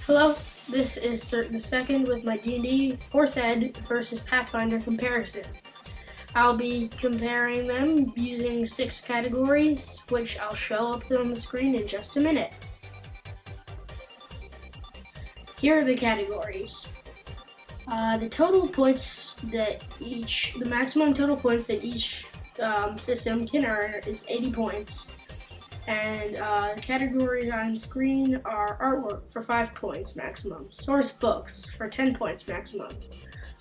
Hello, this is Cert the Second with my D&D 4th Ed versus Pathfinder comparison. I'll be comparing them using 6 categories, which I'll show up on the screen in just a minute. Here are the categories. The maximum total points that each system can earn is 80 points. And the categories on screen are artwork for 5 points maximum, source books for 10 points maximum,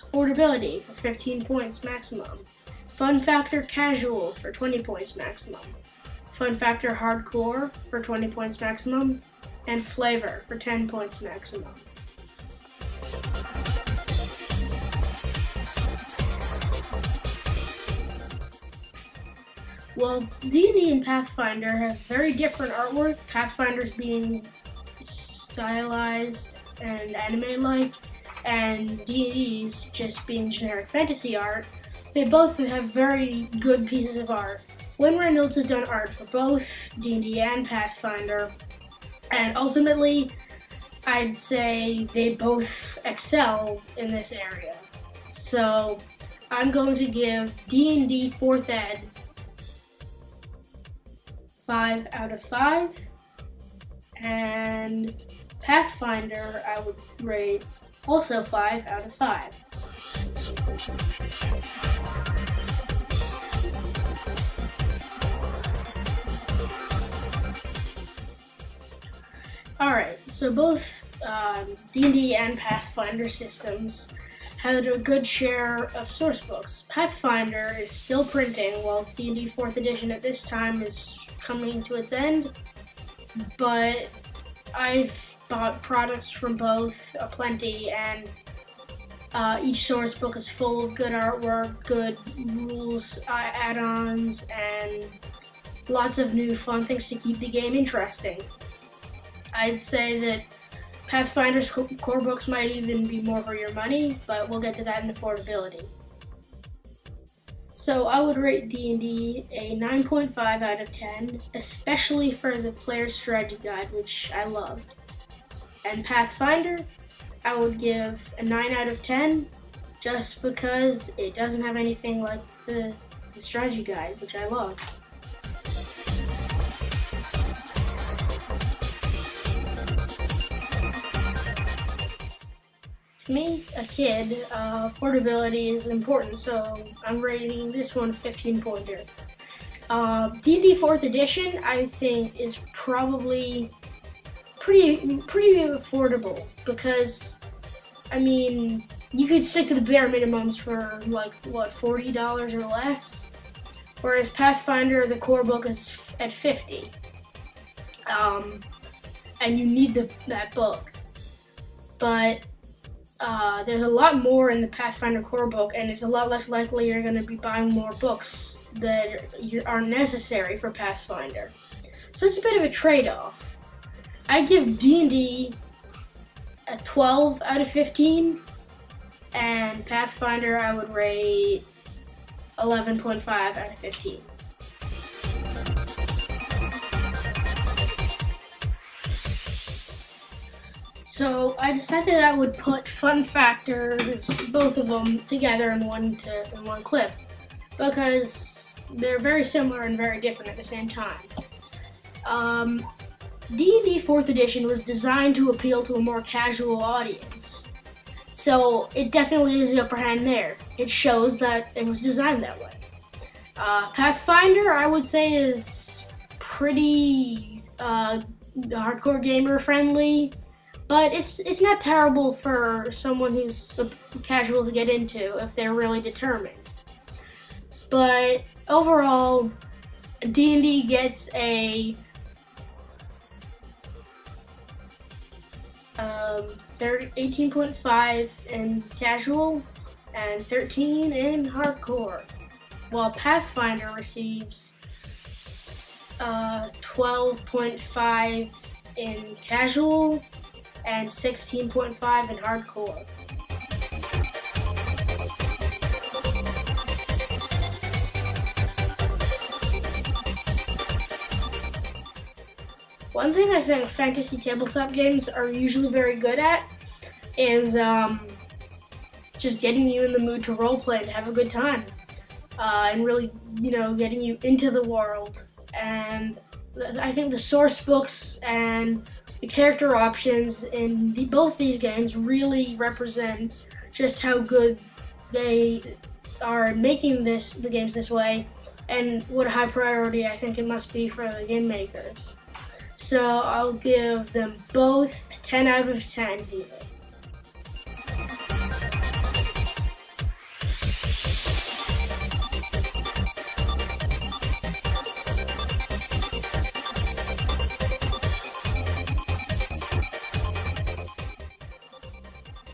affordability for 15 points maximum, fun factor casual for 20 points maximum, fun factor hardcore for 20 points maximum, and flavor for 10 points maximum. Well, D&D and Pathfinder have very different artwork, Pathfinder's being stylized and anime-like, and D&D's just being generic fantasy art. They both have very good pieces of art. Wynne Reynolds has done art for both D&D and Pathfinder, and ultimately, I'd say they both excel in this area. So, I'm going to give D&D 4th Ed 5 out of 5, and Pathfinder I would rate also 5 out of 5. Alright, so both D&D and Pathfinder systems had a good share of source books. Pathfinder is still printing, while D&D 4th edition at this time is coming to its end, but I've bought products from both aplenty, and each source book is full of good artwork, good rules, add-ons, and lots of new fun things to keep the game interesting. I'd say that Pathfinder's core books might even be more for your money, but we'll get to that in affordability. So I would rate D&D a 9.5 out of 10, especially for the player's strategy guide, which I loved. And Pathfinder, I would give a 9 out of 10, just because it doesn't have anything like the strategy guide, which I loved. To me, a kid, affordability is important, so I'm rating this one 15-pointer. D&D 4th edition, I think, is probably pretty affordable, because, I mean, you could stick to the bare minimums for, like, what, $40 or less? Whereas Pathfinder, the core book is at $50. And you need that book. But there's a lot more in the Pathfinder core book, and it's a lot less likely you're going to be buying more books that are necessary for Pathfinder. So it's a bit of a trade-off. I give D&D a 12 out of 15, and Pathfinder I would rate 11.5 out of 15. So I decided I would put fun factors, both of them, together in one clip, because they're very similar and very different at the same time. D&D 4th edition was designed to appeal to a more casual audience, so it definitely is the upper hand there. It shows that it was designed that way. Pathfinder, I would say, is pretty hardcore gamer friendly. But it's not terrible for someone who's casual to get into if they're really determined. But overall, D&D gets a 18.5 in casual and 13 in hardcore, while Pathfinder receives 12.5 in casual and 16.5 in hardcore. One thing I think fantasy tabletop games are usually very good at is just getting you in the mood to roleplay and have a good time, and really, getting you into the world. And I think the source books and the character options in both these games really represent just how good they are making the games this way, and what a high priority I think it must be for the game makers. So I'll give them both a 10 out of 10 here.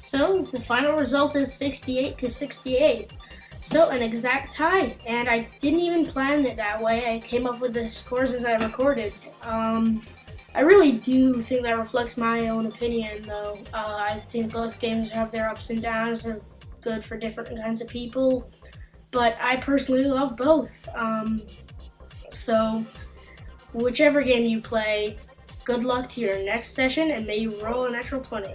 So the final result is 68 to 68. So an exact tie, and I didn't even plan it that way. I came up with the scores as I recorded. I really do think that reflects my own opinion, though. I think both games have their ups and downs. They're good for different kinds of people, but I personally love both. So whichever game you play, good luck to your next session, and may you roll a natural 20.